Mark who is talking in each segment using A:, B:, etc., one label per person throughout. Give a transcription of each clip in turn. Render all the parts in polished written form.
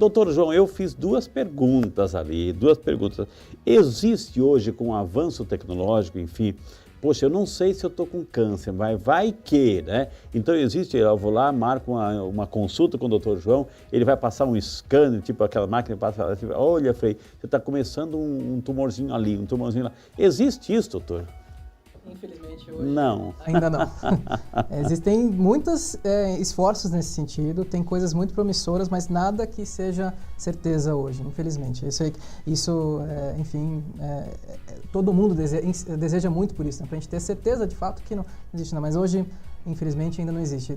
A: Doutor João, eu fiz duas perguntas ali, Existe hoje, com o avanço tecnológico, enfim, poxa, eu não sei se eu estou com câncer, vai que, né? Então existe, eu vou lá, marco uma consulta com o doutor João, ele vai passar um scanner, tipo aquela máquina que passa, tipo, olha, Frei, você está começando um tumorzinho ali, um tumorzinho lá. Existe isso, doutor?
B: Infelizmente hoje...
A: Não.
B: Ainda não. Existem muitos esforços nesse sentido, tem coisas muito promissoras, mas nada que seja certeza hoje, infelizmente. Enfim, todo mundo deseja muito por isso, né? Para a gente ter certeza de fato que não existe, não. Mas hoje, infelizmente, ainda não existe.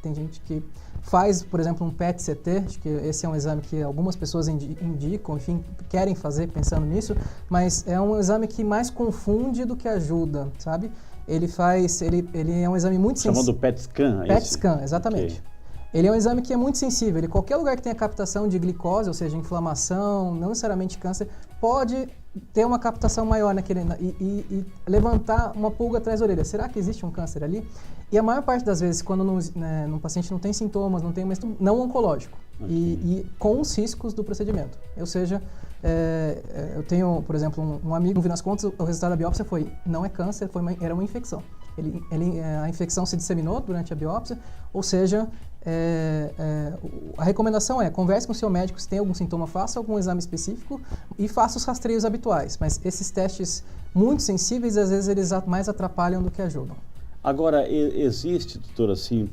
B: Tem gente que faz, por exemplo, um PET-CT, acho que esse é um exame que algumas pessoas indicam, enfim, querem fazer pensando nisso, mas é um exame que mais confunde do que ajuda, sabe? Ele é um exame muito sensível.
A: Chamado PET-scan, é isso?
B: PET-scan, exatamente. Okay. Ele é um exame que é muito sensível. Qualquer lugar que tenha captação de glicose, ou seja, inflamação, não necessariamente câncer, pode ter uma captação maior naquele e levantar uma pulga atrás da orelha. Será que existe um câncer ali? E a maior parte das vezes, quando no paciente não tem sintomas, não tem não oncológico, okay. e com os riscos do procedimento. Ou seja, eu tenho, por exemplo, um amigo, no fim das contas, o resultado da biópsia não é câncer, era uma infecção. A infecção se disseminou durante a biópsia, ou seja, a recomendação é converse com o seu médico se tem algum sintoma, faça algum exame específico e faça os rastreios habituais. Mas esses testes muito sensíveis, às vezes, eles mais atrapalham do que ajudam. Agora, existe, doutor, assim,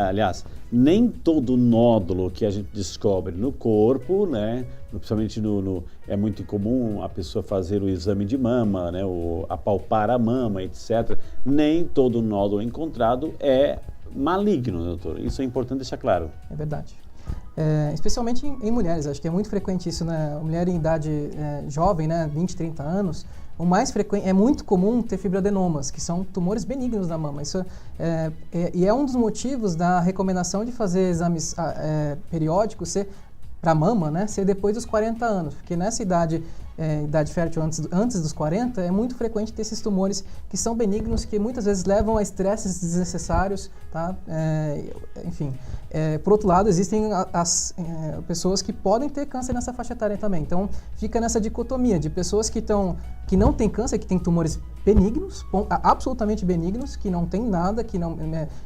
A: aliás, nem todo nódulo que a gente descobre no corpo, né, principalmente é muito comum a pessoa fazer o exame de mama, né, apalpar a mama, etc. Nem todo nódulo encontrado é maligno, né, doutor? Isso é importante deixar claro.
B: É verdade. Especialmente em mulheres, acho que é muito frequente isso, né? Mulher em idade jovem, né, 20, 30 anos, o mais frequente, é muito comum ter fibroadenomas, que são tumores benignos da mama. Isso e é um dos motivos da recomendação de fazer exames periódicos para a mama, né, ser depois dos 40 anos, porque nessa idade fértil antes dos 40, é muito frequente ter esses tumores que são benignos, que muitas vezes levam a estresses desnecessários, tá? Enfim, por outro lado, existem as pessoas que podem ter câncer nessa faixa etária também. Então, fica nessa dicotomia de pessoas que não têm câncer, que têm tumores benignos, absolutamente benignos, que não têm nada, que não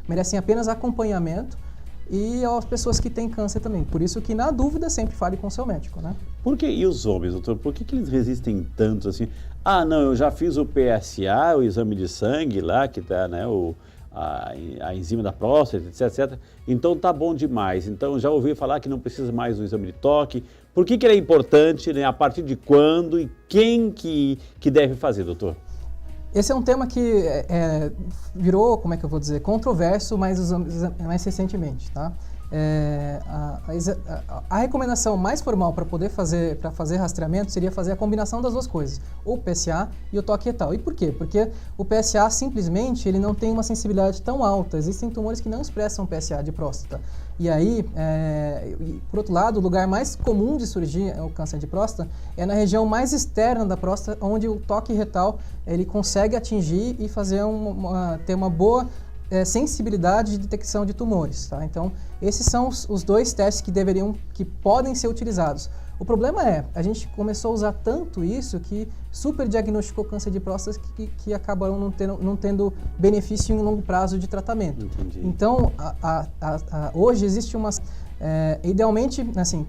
B: merecem apenas acompanhamento, e as pessoas que têm câncer também. Por isso que, na dúvida, sempre fale com o seu médico, né?
A: E os homens, doutor? Por que eles resistem tanto assim? Ah, não, eu já fiz o PSA, o exame de sangue lá, que tá, né, a enzima da próstata, etc. Então tá bom demais. Então já ouvi falar que não precisa mais do exame de toque. Por que ele é importante, né? A partir de quando e quem que deve fazer, doutor?
B: Esse é um tema que virou, como é que eu vou dizer, controverso mais recentemente, tá? A recomendação mais formal para fazer rastreamento seria fazer a combinação das duas coisas, o PSA e o toque retal. E por quê? Porque o PSA simplesmente ele não tem uma sensibilidade tão alta. Existem tumores que não expressam PSA de próstata. E aí, por outro lado, o lugar mais comum de surgir o câncer de próstata é na região mais externa da próstata, onde o toque retal ele consegue atingir e ter uma boa sensibilidade de detecção de tumores, tá? Então, esses são os dois testes que podem ser utilizados. O problema a gente começou a usar tanto isso que superdiagnosticou câncer de próstata que acabaram não tendo benefício em longo prazo de tratamento.
A: Entendi.
B: Então, hoje existe uma... idealmente, assim,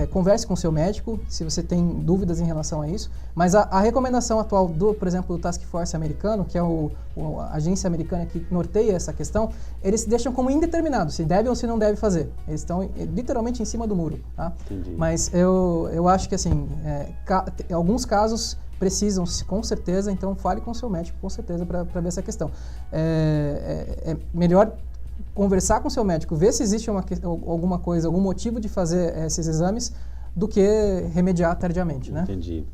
B: converse com o seu médico se você tem dúvidas em relação a isso, mas a recomendação atual por exemplo, do Task Force americano, que é a agência americana que norteia essa questão, eles deixam como indeterminado se deve ou se não deve fazer. Eles estão literalmente em cima do muro, tá?
A: Entendi.
B: Mas eu acho que, assim, alguns casos precisam, com certeza, então fale com o seu médico, com certeza, para ver essa questão. É melhor conversar com o seu médico, ver se existe alguma coisa, algum motivo de fazer esses exames, do que remediar tardiamente, né?
A: Entendi.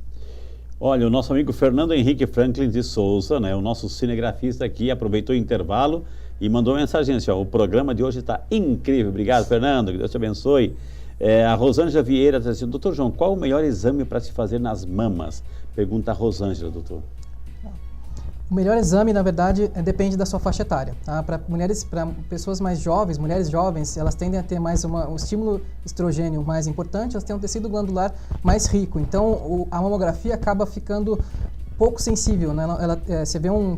A: Olha, o nosso amigo Fernando Henrique Franklin de Souza, né, o nosso cinegrafista aqui, aproveitou o intervalo e mandou uma mensagem assim, o programa de hoje está incrível. Obrigado, Fernando, que Deus te abençoe. A Rosângela Vieira está dizendo, doutor João, qual o melhor exame para se fazer nas mamas? Pergunta a Rosângela, doutor.
B: O melhor exame, na verdade, depende da sua faixa etária. Tá? Para pessoas mais jovens, mulheres jovens, elas tendem a ter mais um estímulo estrogênio mais importante, elas têm um tecido glandular mais rico. Então, a mamografia acaba ficando pouco sensível, né? Você vê um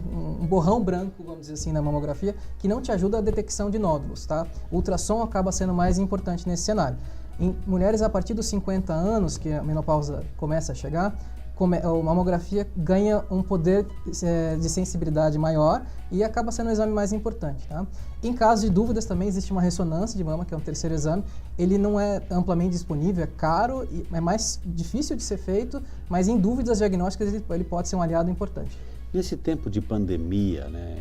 B: borrão branco, vamos dizer assim, na mamografia, que não te ajuda a detecção de nódulos. Tá? O ultrassom acaba sendo mais importante nesse cenário. Em mulheres a partir dos 50 anos, que a menopausa começa a chegar, a mamografia ganha um poder de sensibilidade maior e acaba sendo um exame mais importante. Tá? Em caso de dúvidas também existe uma ressonância de mama, que é um terceiro exame. Ele não é amplamente disponível, é caro, é mais difícil de ser feito, mas em dúvidas diagnósticas ele pode ser um aliado importante.
A: Nesse tempo de pandemia, né,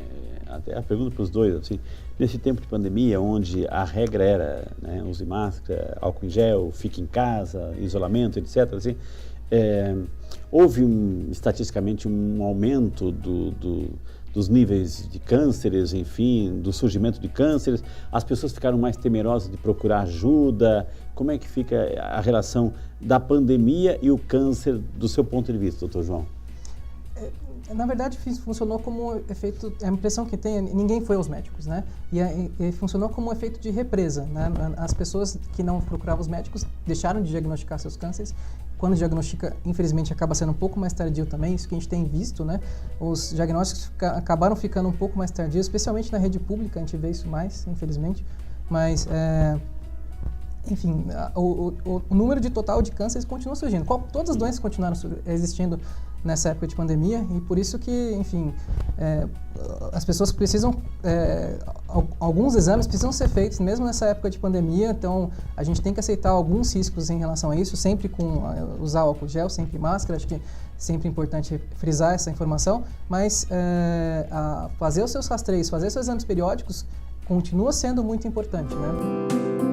A: até a pergunta para os dois, assim, nesse tempo de pandemia, onde a regra era, né, use máscara, álcool em gel, fique em casa, isolamento, etc., assim, houve estatisticamente um aumento dos níveis de cânceres, enfim, do surgimento de cânceres, as pessoas ficaram mais temerosas de procurar ajuda. Como é que fica a relação da pandemia e o câncer do seu ponto de vista, doutor João?
B: Na verdade, funcionou como efeito, a impressão que tem, ninguém foi aos médicos, né? E funcionou como um efeito de represa, né? As pessoas que não procuravam os médicos deixaram de diagnosticar seus cânceres. Quando diagnostica, infelizmente, acaba sendo um pouco mais tardio também, isso que a gente tem visto, né? Os diagnósticos acabaram ficando um pouco mais tardios, especialmente na rede pública, a gente vê isso mais, infelizmente. Mas, enfim, o número de total de cânceres continua surgindo. Todas as doenças continuaram existindo nessa época de pandemia e por isso que, enfim, as pessoas precisam, alguns exames precisam ser feitos mesmo nessa época de pandemia, então a gente tem que aceitar alguns riscos em relação a isso, sempre com usar álcool gel, sempre máscara, acho que é sempre importante frisar essa informação, mas fazer os seus rastreios, fazer seus exames periódicos continua sendo muito importante, né?